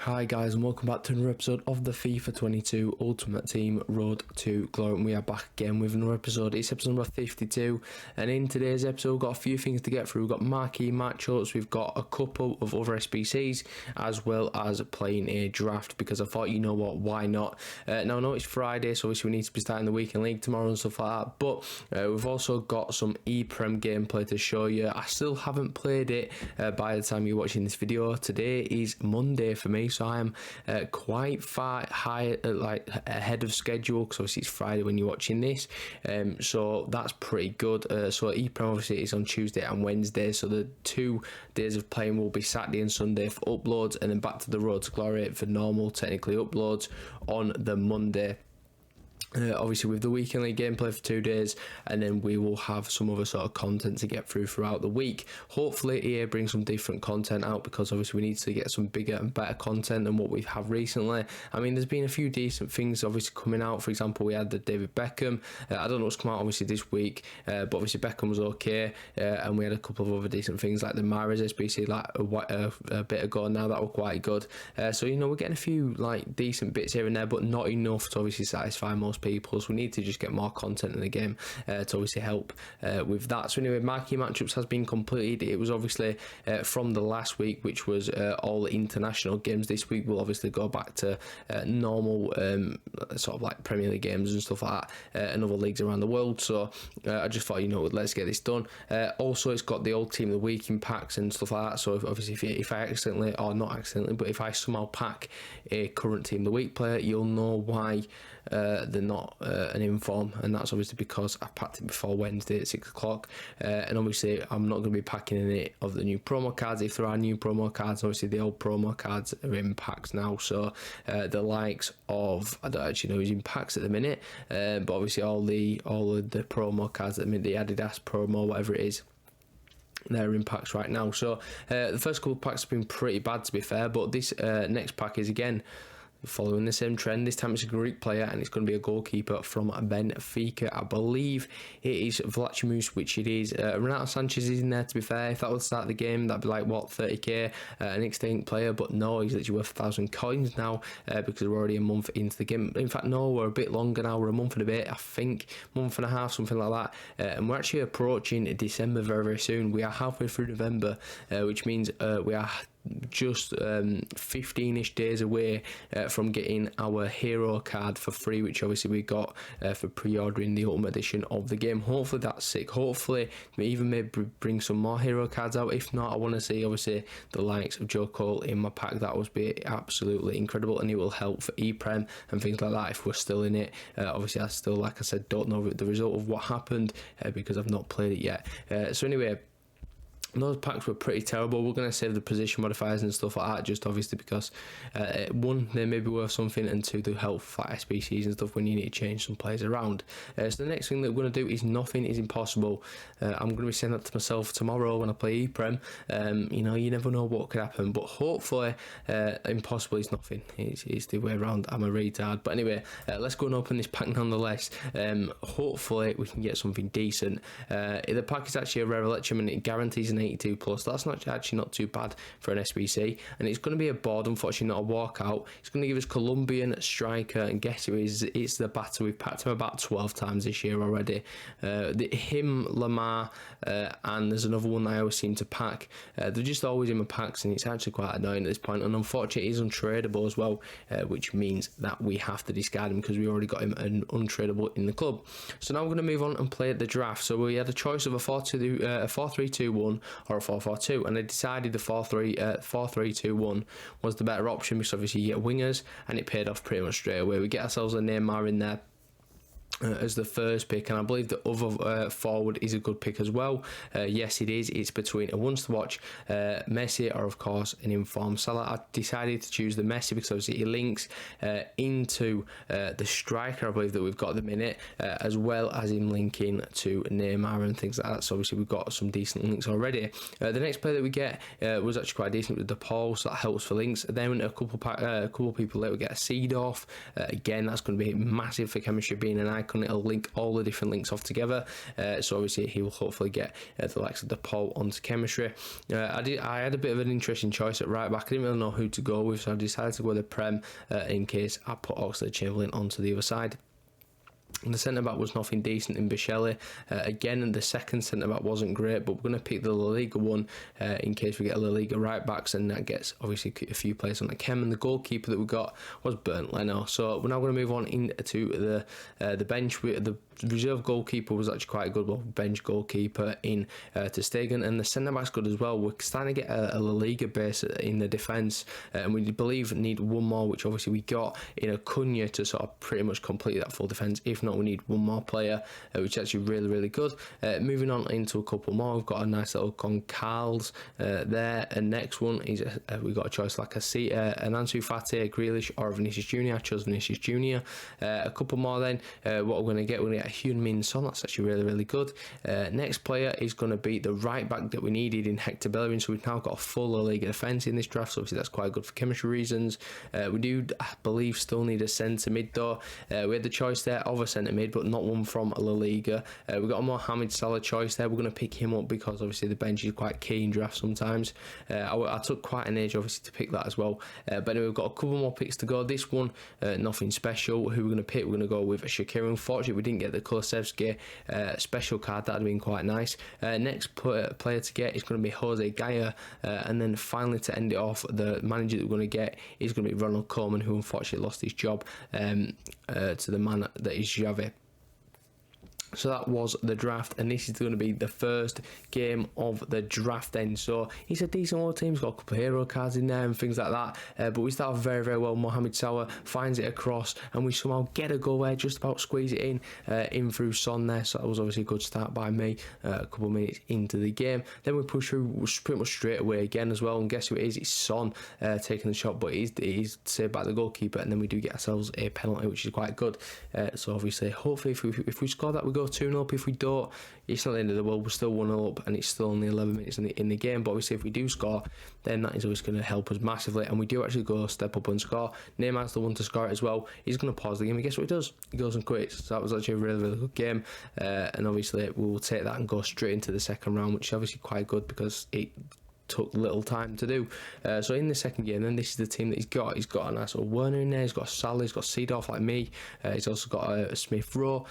Hi guys, and welcome back to another episode of the FIFA 22 Ultimate Team Road to Glory, and we are back again with another episode. It's episode number 52, and in today's episode we've got a few things to get through. We've got marquee matchups, we've got a couple of other SBCs, as well as playing a draft, because I thought, you know what, why not? Now I know it's Friday, so obviously we need to be starting the weekend league tomorrow and stuff like that, but we've also got some E-Prem gameplay to show you. I still haven't played it by the time you're watching this video. Today is Monday for me, so I am quite far ahead of schedule, because obviously it's Friday when you're watching this, so that's pretty good. So E-Prem obviously is on Tuesday and Wednesday, so the 2 days of playing will be Saturday and Sunday for uploads, and then back to the Road to Glory for normal technically uploads on the Monday. Obviously with the weekend league gameplay for 2 days, and then we will have some other sort of content to get through throughout the week. Hopefully EA brings some different content out, because obviously we need to get some bigger and better content than what we've had recently. I mean, there's been a few decent things obviously coming out. For example, we had the David Beckham. I don't know what's come out obviously this week, but obviously Beckham was okay, and we had a couple of other decent things like the Mahrez SBC like a bit ago now that were quite good. So you know, we're getting a few like decent bits here and there, but not enough to obviously satisfy most people, so we need to just get more content in the game to obviously help with that. So anyway, marquee matchups has been completed. It was obviously from the last week, which was all international games. This week we'll obviously go back to normal sort of like Premier League games and stuff like that, and other leagues around the world. So I just thought, you know, let's get this done. Also, it's got the old team of the week in packs and stuff like that, so if I accidentally, or not accidentally, but if I somehow pack a current team of the week player, you'll know why they're not an inform, and that's obviously because I packed it before Wednesday at 6 o'clock, and obviously I'm not going to be packing any of the new promo cards. If there are new promo cards, obviously the old promo cards are in packs now, so the likes of, I don't actually know who's in packs at the minute, but obviously all of the promo cards at the minute, the Adidas promo, whatever it is, they're in packs right now. So the first couple of packs have been pretty bad, to be fair, but this next pack is again following the same trend. This time it's a Greek player, and it's going to be a goalkeeper from Benfica. I believe it is Vlachimos, which it is. Renato Sanchez is in there, to be fair. If that would start the game, that'd be like, what, 30k, an extinct player, but no, he's literally worth 1,000 coins now, because we're already a month into the game. In fact, no, we're a bit longer now. We're a month and a bit, I think, month and a half, something like that, and we're actually approaching December very, very soon. We are halfway through November, which means we are just 15ish days away from getting our hero card for free, which obviously we got for pre-ordering the Ultimate Edition of the game. Hopefully that's sick. Hopefully even maybe bring some more hero cards out. If not, I want to see obviously the likes of Joe Cole in my pack. That would be absolutely incredible, and it will help for E-Prem and things like that if we're still in it. Obviously I still, like I said, don't know the result of what happened because I've not played it yet. So anyway, those packs were pretty terrible. We're going to save the position modifiers and stuff like that, just obviously because one, they may be worth something, and two, they help for SBCs and stuff when you need to change some players around. So the next thing that we're going to do is Nothing is Impossible. I'm going to be saying that to myself tomorrow when I play E-Prem. You know, you never know what could happen, but hopefully impossible is nothing. It's the way around. I'm a retard. But anyway, let's go and open this pack nonetheless. Hopefully we can get something decent. The pack is actually a rare electrum, and it guarantees an 82 plus. That's actually not too bad for an SBC, and it's going to be a board, unfortunately not a walkout. It's going to give us Colombian striker, and guess who is? It's the batter. We've packed him about 12 times this year already. Lamar, and there's another one that I always seem to pack. They're just always in my packs, and it's actually quite annoying at this point, and unfortunately he's untradeable as well, which means that we have to discard him because we already got him untradeable in the club. So now we're going to move on and play the draft. So we had a choice of a 4-3-2-1 or a 4-4-2, and I decided the 4-3-2-1 was the better option, because obviously you get wingers, and it paid off pretty much straight away. We get ourselves a Neymar in there as the first pick, and I believe the other forward is a good pick as well. Yes, it is. It's between a once to watch Messi or of course an informed Salah. I decided to choose the Messi because obviously he links into the striker I believe that we've got at the minute, as well as him linking to Neymar and things like that. So obviously we've got some decent links already. The next player that we get was actually quite decent with the Paul, so that helps for links. Then a couple people later we get a Seedorf. Again, that's going to be massive for chemistry, being an icon icon, it'll link all the different links off together. So obviously he will hopefully get the likes of the Paul onto chemistry. I had a bit of an interesting choice at right back. I didn't really know who to go with, so I decided to go with the Prem in case I put Oxlade-Chamberlain onto the other side. And the centre back was nothing decent in Bichelle. Again, the second centre back wasn't great, but we're going to pick the La Liga one in case we get a La Liga right backs, and that gets obviously a few players on the chem. And the goalkeeper that we got was Bernd Leno. So we're now going to move on into the bench. The reserve goalkeeper was actually quite a good, bench goalkeeper in Ter Stegen, and the centre back's good as well. We're starting to get a La Liga base in the defence, and we believe need one more, which obviously we got in Acuna to sort of pretty much complete that full defence. If not, we need one more player, which is actually really good. Moving on into a couple more, we've got a nice little Goncalves there, and next one is we've got a choice like an Ansu Fati, Grealish, or Vinicius Junior. I chose Vinicius Junior. A couple more then. What we're going to get, we're going to get Heung-min Son. That's actually really good. Next player is going to be the right back that we needed in Hector Bellerin. So we've now got a full La Liga defence in this draft, so obviously that's quite good for chemistry reasons. We do, I believe, still need a centre mid though. We had the choice there of a centre mid, but not one from La Liga. We've got a Mohamed Salah choice there. We're going to pick him up because obviously the bench is quite key in drafts sometimes. I took quite an age obviously to pick that as well. But anyway, we've got a couple more picks to go. This one, nothing special. Who we're going to pick? We're going to go with Shaqiri. Unfortunately, we didn't get the Kulusevski special card. That would have been quite nice. Next player to get is going to be Jose Gaya. And then finally, to end it off, the manager that we're going to get is going to be Ronald Koeman, who unfortunately lost his job to the man that is Xavi. So that was the draft, and this is going to be the first game of the draft then. So it's a decent old team. It's got a couple of hero cards in there and things like that, but we start very well. Mohamed Salah finds it across, and we somehow get a goal there, just about squeeze it in through Son there. So that was obviously a good start by me a couple of minutes into the game. Then we push through pretty much straight away again as well, and guess who it is? It's Son taking the shot, but he's saved by the goalkeeper, and then we do get ourselves a penalty, which is quite good. So obviously, hopefully if we score that, we go 2-0 up. If we don't, it's not the end of the world. We're still 1-0 up, and it's still only 11 minutes in the game. But obviously, if we do score, then that is always going to help us massively, and we do actually go step up and score. Neymar's the one to score it as well. He's going to pause the game, and guess what he does? He goes and quits. So that was actually a really good game, and obviously we will take that and go straight into the second round, which is obviously quite good because it took little time to do. So in the second game, then this is the team that he's got. He's got a nice little Werner in there. He's got Salah. He's got Seedorf like me. He's also got a Smith Rowe.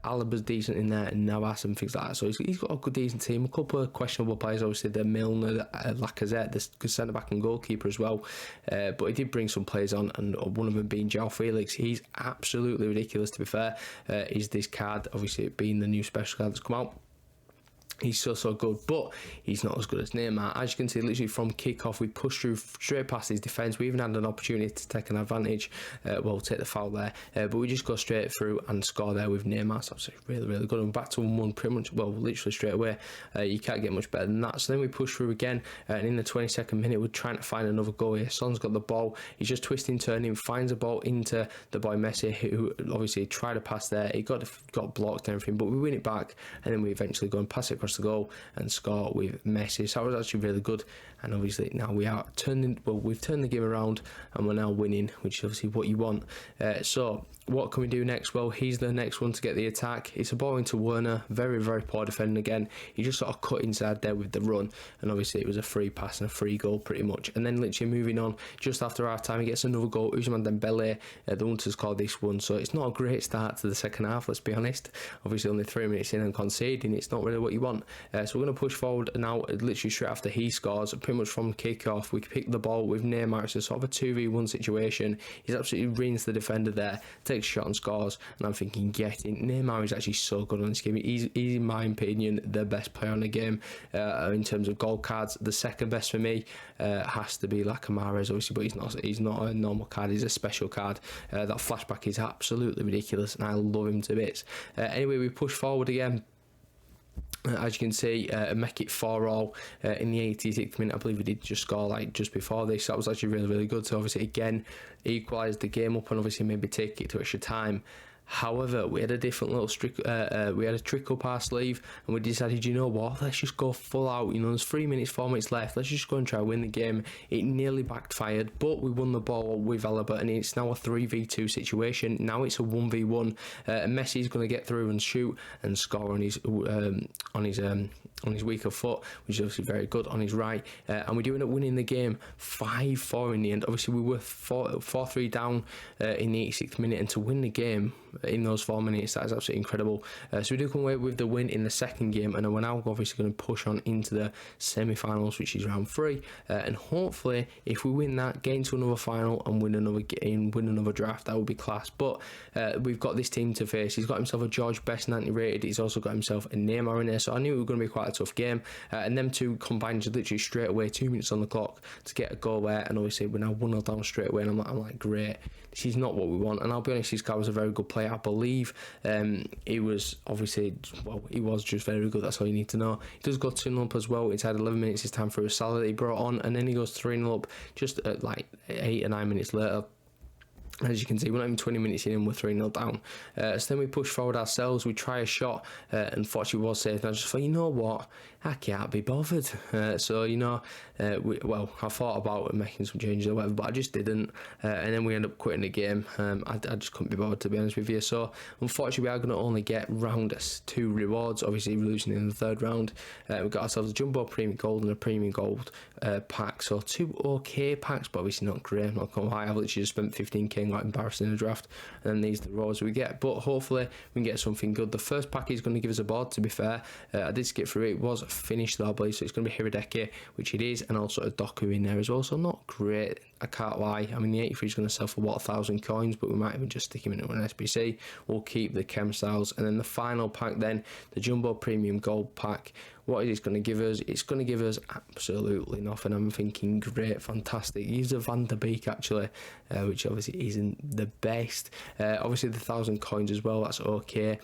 Alaba's decent in there, and Navas and things like that. So he's got a good decent team. A couple of questionable players, obviously the Milner, Lacazette, the centre back and goalkeeper as well. But he did bring some players on, and one of them being João Felix. He's absolutely ridiculous, to be fair. Is this card, obviously it being the new special card that's come out. He's so good, but he's not as good as Neymar. As you can see, literally from kick-off, we pushed through straight past his defence. We even had an opportunity to take an advantage. We'll take the foul there, but we just go straight through and score there with Neymar. So it's really good. And back to 1-1 pretty much, well, literally straight away. You can't get much better than that. So then we push through again, and in the 22nd minute, we're trying to find another goal here. Son's got the ball. He's just twisting, turning, finds the ball into the boy Messi, who obviously tried to pass there. He got blocked and everything, but we win it back, and then we eventually go and pass it across the goal and score with Messi. So that was actually really good, and obviously now we've turned the game around, and we're now winning, which is obviously what you want. So what can we do next? Well, he's the next one to get the attack. It's a ball into Werner. Very poor defending again. He just sort of cut inside there with the run, and obviously it was a free pass and a free goal pretty much. And then literally moving on, just after our time, he gets another goal. Ousmane Dembele, the one to score this one. So it's not a great start to the second half, let's be honest. Obviously only 3 minutes in and conceding, it's not really what you want. So we're going to push forward now, literally straight after he scores, pretty much from kick-off. We pick the ball with Neymar. It's a sort of a 2v1 situation. He's absolutely reams the defender there, takes a shot and scores, and I'm thinking, Neymar is actually so good on this game. He's in my opinion the best player on the game in terms of goal cards. The second best for me has to be like Mahrez, obviously, but he's not a normal card, he's a special card. That flashback is absolutely ridiculous, and I love him to bits. Anyway, we push forward again. As you can see, make it 4-all in the 86th minute. I believe we did just score like just before this. That was actually really good. So obviously again, equalised the game up and obviously maybe take it to extra time. However, we had a different little we had a trick up our sleeve, and we decided, you know what, let's just go full out. You know, there's 3 minutes, 4 minutes left. Let's just go and try and win the game. It nearly backfired, but we won the ball with Alaba, and it's now a 3v2 situation. Now it's a 1v1. Messi's going to get through and shoot and score on his weaker foot, which is obviously very good, on his right, and we do end up winning the game 5-4 in the end. Obviously, we were 4-3 down in the 86th minute, and to win the game in those 4 minutes, that is absolutely incredible. So we do come away with the win in the second game, and we're now obviously going to push on into the semi-finals, which is round 3, and hopefully, if we win that, get into another final and win another game, win another draft, that would be class. But we've got this team to face. He's got himself a George Best 90 rated. He's also got himself a Neymar in there, so I knew it was going to be quite a tough game, and them two combined just literally straight away, 2 minutes on the clock to get a goal there, and obviously we're now 1-0 down straight away, and I'm like, great, this is not what we want. And I'll be honest, this guy was a very good player. I believe he was obviously, well, he was just very good. That's all you need to know. He does go 2-0 up as well. It's had 11 minutes this time for a Salah that he brought on, and then he goes 3-0 up just at like 8 or 9 minutes later. As you can see, we're not even 20 minutes in and we're 3-0 down. So then we push forward ourselves, we try a shot, unfortunately it was saved, and I just thought, you know what, I can't be bothered. So, you know, I thought about making some changes or whatever, but I just didn't, and then we end up quitting the game. I just couldn't be bothered, to be honest with you. So, unfortunately, we are going to only get round 2 rewards, obviously losing in the third round. We got ourselves a Jumbo Premium Gold and a Premium Gold pack, so 2 okay packs, but obviously not great. I'm not going to lie, I've literally just spent 15k, like embarrassing in the draft, and then these are the rewards we get. But hopefully we can get something good. The first pack is going to give us a board, to be fair. I did skip through it. It was finished though, I believe, so it's going to be Hiradeke, which it is, and also a Doku in there as well, so not great, I can't lie. I mean, the 83 is going to sell for what, 1,000 coins, but we might even just stick him into an SBC. We'll keep the chem styles, and then the final pack then, the Jumbo Premium Gold pack. What is it going to give us? It's going to give us absolutely nothing. I'm thinking, great, fantastic. Use a Van der Beek, actually, which obviously isn't the best. Obviously, the 1,000 coins as well, that's okay.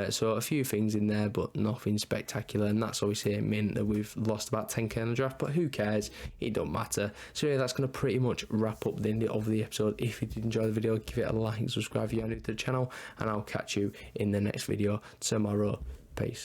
So a few things in there, but nothing spectacular. And that's obviously meant that we've lost about 10k in the draft, but who cares? It don't matter. So yeah, that's going to pretty much wrap up the end of the episode. If you did enjoy the video, give it a like, subscribe if you're new to the channel, and I'll catch you in the next video tomorrow. Peace.